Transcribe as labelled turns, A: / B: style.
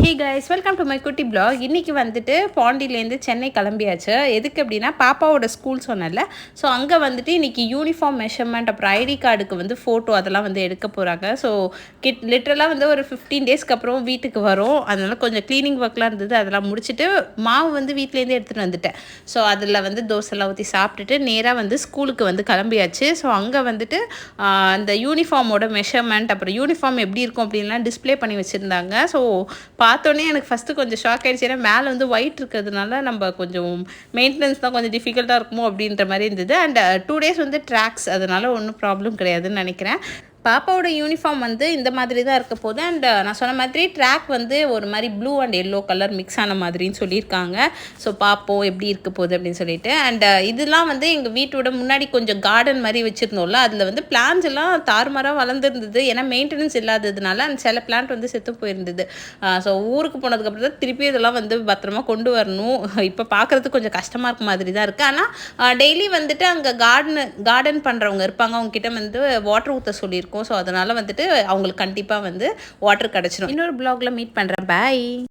A: Hey guys, welcome to my குட்டி black. இன்றைக்கி வந்துட்டு பாண்டியிலேருந்து சென்னை கிளம்பியாச்சு. எதுக்கு அப்படின்னா பாப்பாவோட ஸ்கூல் சொன்னல. ஸோ அங்கே வந்துட்டு இன்றைக்கி யூனிஃபார்ம் மெஷர்மெண்ட், அப்புறம் ஐடி கார்டுக்கு வந்து ஃபோட்டோ அதெல்லாம் வந்து எடுக்க போகிறாங்க. ஸோ லிட்ரலாக வந்து ஒரு 15 டேஸ்க்கு அப்புறம் வீட்டுக்கு வரும். அதனால் கொஞ்சம் க்ளீனிங் ஒர்க்லாம் இருந்தது, அதெல்லாம் முடிச்சுட்டு மாவு வந்து வீட்டிலேருந்து எடுத்துகிட்டு வந்துட்டேன். ஸோ அதில் வந்து தோசைலாம் ஊற்றி சாப்பிட்டுட்டு நேராக வந்து ஸ்கூலுக்கு வந்து கிளம்பியாச்சு. ஸோ அங்கே வந்துட்டு அந்த யூனிஃபார்மோட மெஷர்மெண்ட், அப்புறம் யூனிஃபார்ம் எப்படி இருக்கும் அப்படின்லாம் டிஸ்பிளே பண்ணி வச்சுருந்தாங்க. ஸோ பார்த்தோன்னே எனக்கு ஃபஸ்ட்டு கொஞ்சம் ஷாக் ஆகிடுச்சு. ஏன்னா மேலே வந்து ஒயிட் இருக்கிறதுனால நம்ம கொஞ்சம் மெயின்டெனன்ஸ் தான் கொஞ்சம் டிஃபிகல்ட்டாக இருக்குமோ அப்படின்ற மாதிரி இருந்தது. அண்ட் 2 டேஸ் வந்து ட்ராக்ஸ், அதனால் ஒன்றும் ப்ராப்ளம் கிடையாதுன்னு நினைக்கிறேன். பாப்பாவோட யூனிஃபார்ம் வந்து இந்த மாதிரி தான் இருக்க போகுது. அண்ட் நான் சொன்ன மாதிரி ட்ராக் வந்து ஒரு மாதிரி blue and yellow colour mix ஆன மாதிரின்னு சொல்லியிருக்காங்க. ஸோ பார்ப்போம் எப்படி இருக்க போகுது அப்படின்னு சொல்லிட்டு. அண்ட் இதெல்லாம் வந்து எங்கள் வீட்டோட முன்னாடி கொஞ்சம் கார்டன் மாதிரி வச்சுருந்தோம்ல, அதில் வந்து பிளான்ஸ் எல்லாம் தாறுமாறாக வளர்ந்துருந்தது. ஏன்னா மெயின்டெனன்ஸ் இல்லாததுனால அந்த சில பிளான்ட் வந்து செத்து போயிருந்தது. ஸோ ஊருக்கு போனதுக்கப்புறம் தான் திருப்பி இதெல்லாம் வந்து பத்திரமா கொண்டு வரணும். இப்போ பார்க்குறதுக்கு கொஞ்சம் கஷ்டமாக இருக்க மாதிரி தான் இருக்குது. ஆனால் டெய்லி வந்துட்டு அங்கே கார்டன் பண்ணுறவங்க இருப்பாங்க, அவங்கக்கிட்ட வந்து வாட்டர் ஊற்ற சொல்லியிருக்கோம். ஸோ அதனால் வந்துட்டு அவங்களுக்கு கண்டிப்பாக வந்து வாட்டர் கிடச்சிடும். இன்னொரு ப்ளாகில் மீட் பண்ணுறேன். பாய்.